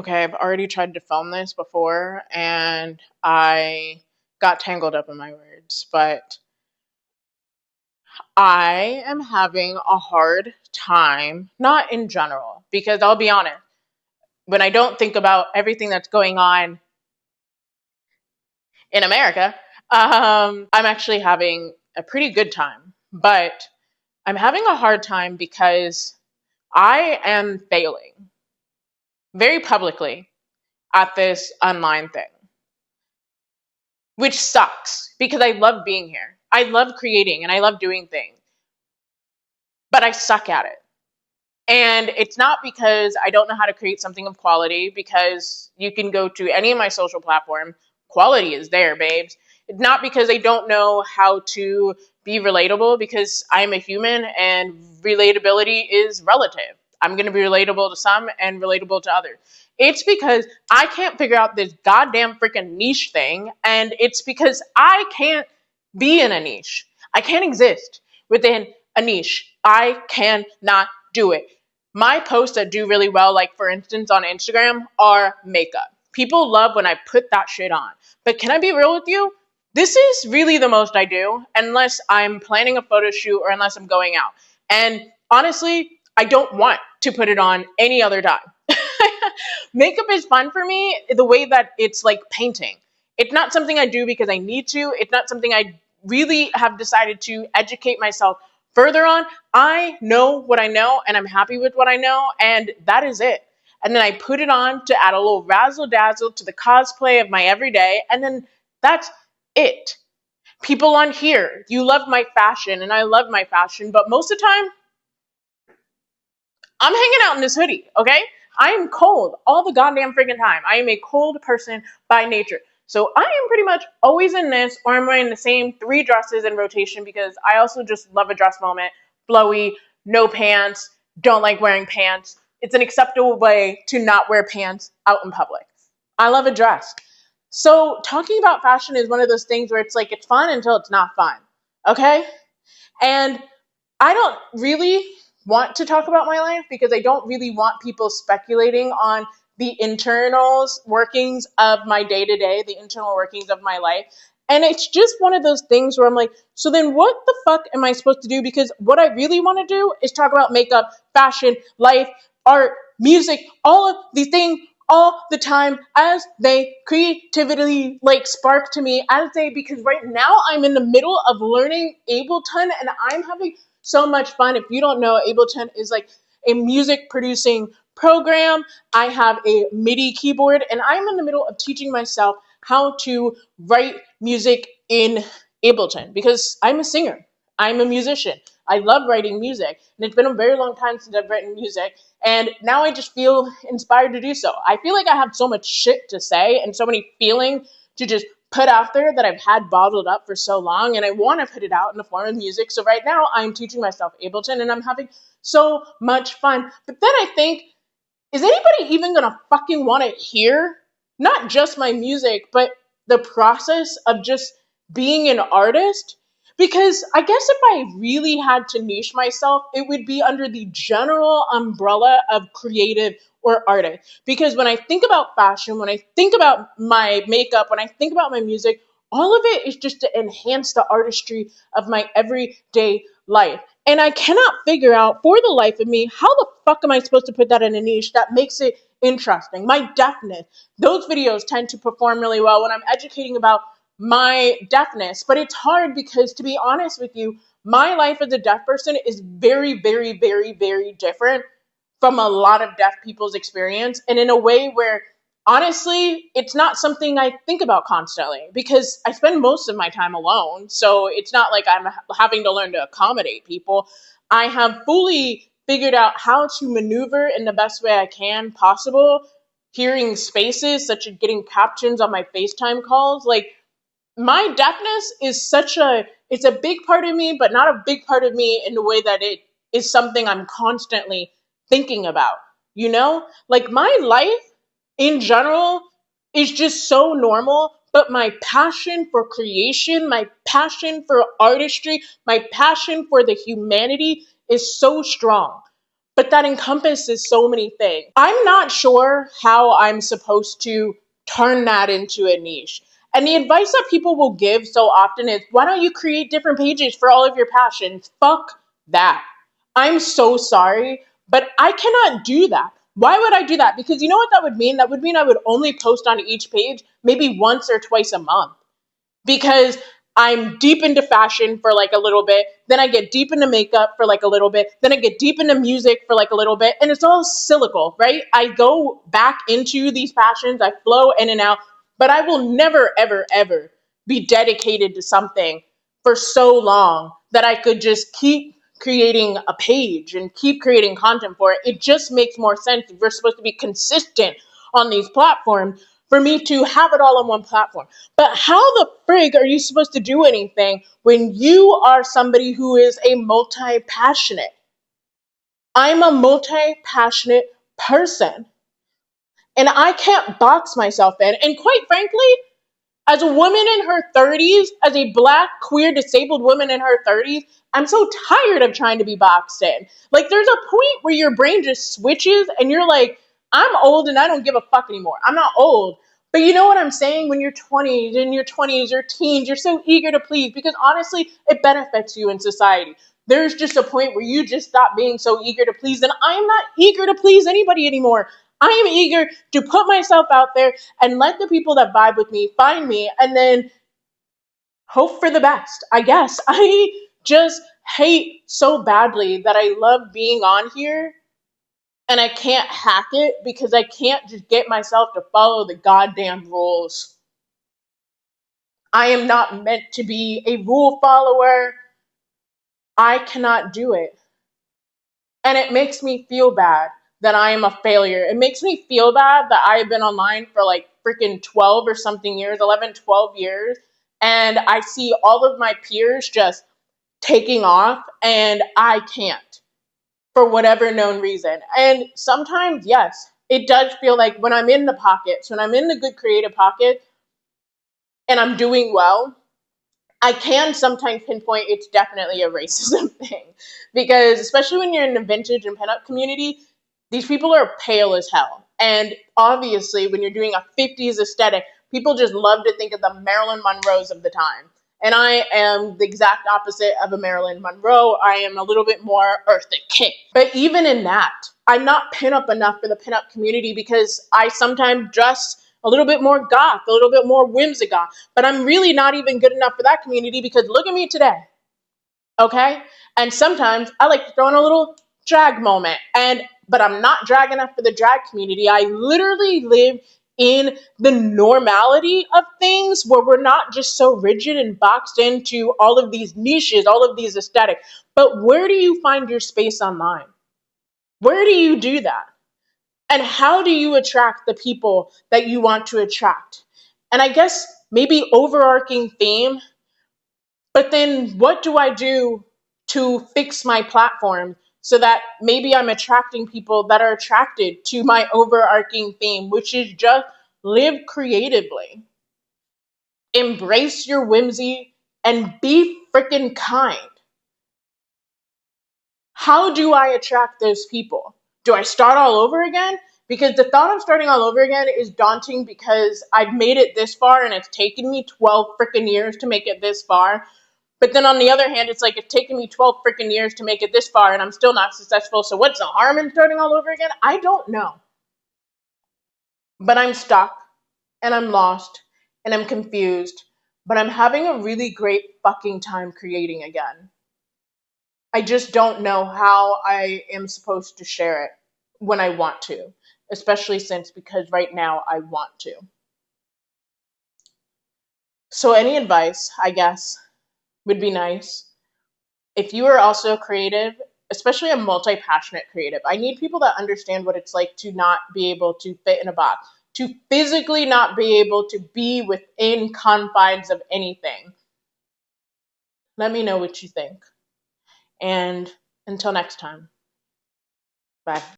Okay, I've already tried to film this before and I got tangled up in my words, but I am having a hard time, not in general, because I'll be honest, when I don't think about everything that's going on in America, I'm actually having a pretty good time. But I'm having a hard time because I am failing very publicly at this online thing, which sucks because I love being here. I love creating and I love doing things, but I suck at it. And it's not because I don't know how to create something of quality, because you can go to any of my social platform, quality is there, babes. It's not because I don't know how to be relatable, because I'm a human and relatability is relative. I'm going to be relatable to some and relatable to others. It's because I can't figure out this goddamn freaking niche thing, and it's because I can't be in a niche. I can't exist within a niche. I cannot do it. My posts that do really well, like for instance on Instagram, are makeup. People love when I put that shit on. But can I be real with you? This is really the most I do, unless I'm planning a photo shoot or unless I'm going out. And honestly, I don't want to put it on any other time. Makeup is fun for me the way that it's like painting. It's not something I do because I need to. It's not something I really have decided to educate myself further on. I know what I know and I'm happy with what I know, and that is it. And then I put it on to add a little razzle dazzle to the cosplay of my everyday, and then that's it. People on here, you love my fashion and I love my fashion, but most of the time I'm hanging out in this hoodie, okay? I am cold all the goddamn freaking time. I am a cold person by nature. So I am pretty much always in this, or I'm wearing the same 3 dresses in rotation because I also just love a dress moment. Flowy, no pants, don't like wearing pants. It's an acceptable way to not wear pants out in public. I love a dress. So talking about fashion is one of those things where it's like it's fun until it's not fun, okay? And I don't really want to talk about my life because I don't really want people speculating on the internals workings of my day to day, the internal workings of my life. And it's just one of those things where I'm like, so then what the fuck am I supposed to do? Because what I really want to do is talk about makeup, fashion, life, art, music, all of these things all the time as they creativity like spark to me as they, because right now I'm in the middle of learning Ableton and I'm having so much fun. If you don't know, Ableton is like a music producing program. I have a MIDI keyboard and I'm in the middle of teaching myself how to write music in Ableton because I'm a singer. I'm a musician. I love writing music, and it's been a very long time since I've written music, and now I just feel inspired to do so. I feel like I have so much shit to say and so many feelings to just put out there that I've had bottled up for so long, and I want to put it out in the form of music. So right now I'm teaching myself Ableton and I'm having so much fun. But then I think, is anybody even gonna fucking want to hear not just my music, but the process of just being an artist? Because I guess if I really had to niche myself, it would be under the general umbrella of creative or artist. Because when I think about fashion, when I think about my makeup, when I think about my music, all of it is just to enhance the artistry of my everyday life. And I cannot figure out for the life of me, how the fuck am I supposed to put that in a niche that makes it interesting? My deafness, those videos tend to perform really well when I'm educating about my deafness. But it's hard because, to be honest with you, my life as a deaf person is very, very, very, very different from a lot of deaf people's experience. And in a way where, honestly, it's not something I think about constantly because I spend most of my time alone. So it's not like I'm having to learn to accommodate people. I have fully figured out how to maneuver in the best way I can possible, hearing spaces, such as getting captions on my FaceTime calls. Like, my deafness is it's a big part of me, but not a big part of me in the way that it is something I'm constantly thinking about. You know, like my life in general is just so normal, but my passion for creation, my passion for artistry, my passion for the humanity is so strong. but that encompasses so many things. I'm not sure how I'm supposed to turn that into a niche. And the advice that people will give so often is, why don't you create different pages for all of your passions? Fuck that. I'm so sorry, but I cannot do that. Why would I do that? Because you know what that would mean? That would mean I would only post on each page maybe once or twice a month, because I'm deep into fashion for like a little bit, then I get deep into makeup for like a little bit, then I get deep into music for like a little bit, and it's all cyclical, right? I go back into these passions, I flow in and out, but I will never, ever, ever be dedicated to something for so long that I could just keep creating a page and keep creating content for it. It just makes more sense if we're supposed to be consistent on these platforms for me to have it all on one platform. But how the frig are you supposed to do anything when you are somebody who is a multi-passionate? I'm a multi-passionate person, and I can't box myself in. And quite frankly, as a woman in her 30s, as a black, queer, disabled woman in her 30s, I'm so tired of trying to be boxed in. Like, there's a point where your brain just switches and you're like, I'm old and I don't give a fuck anymore. I'm not old. But you know what I'm saying? When you're 20s, in your 20s, your teens, you're so eager to please because honestly, it benefits you in society. There's just a point where you just stop being so eager to please. And I'm not eager to please anybody anymore. I am eager to put myself out there and let the people that vibe with me find me and then hope for the best, I guess. I just hate so badly that I love being on here and I can't hack it because I can't just get myself to follow the goddamn rules. I am not meant to be a rule follower. I cannot do it. And it makes me feel bad that I am a failure. It makes me feel bad that I've been online for like freaking 12 or something years, 11, 12 years. And I see all of my peers just taking off and I can't for whatever known reason. And sometimes, yes, it does feel like when I'm in the pockets, when I'm in the good creative pocket and I'm doing well, I can sometimes pinpoint it's definitely a racism thing. Because especially when you're in the vintage and pinup community, these people are pale as hell. And obviously, when you're doing a 50s aesthetic, people just love to think of the Marilyn Monroes of the time. And I am the exact opposite of a Marilyn Monroe. I am a little bit more Eartha Kitt. But even in that, I'm not pinup enough for the pinup community because I sometimes dress a little bit more goth, a little bit more whimsical. But I'm really not even good enough for that community because look at me today. Okay? And sometimes I like to throw in a little drag moment. But I'm not drag enough for the drag community. I literally live in the normality of things where we're not just so rigid and boxed into all of these niches, all of these aesthetics. But where do you find your space online? Where do you do that? And how do you attract the people that you want to attract? And I guess maybe overarching theme, but then what do I do to fix my platform so that maybe I'm attracting people that are attracted to my overarching theme, which is just live creatively, embrace your whimsy, and be freaking kind. How do I attract those people? Do I start all over again? Because the thought of starting all over again is daunting because I've made it this far and it's taken me 12 freaking years to make it this far. But then on the other hand, it's like it's taken me 12 freaking years to make it this far and I'm still not successful. So what's the harm in starting all over again? I don't know. But I'm stuck and I'm lost and I'm confused. But I'm having a really great fucking time creating again. I just don't know how I am supposed to share it when I want to, especially since because right now I want to. So, any advice, I guess, would be nice. If you are also creative, especially a multi passionate creative, I need people that understand what it's like to not be able to fit in a box, to physically not be able to be within confines of anything. Let me know what you think. And until next time, bye.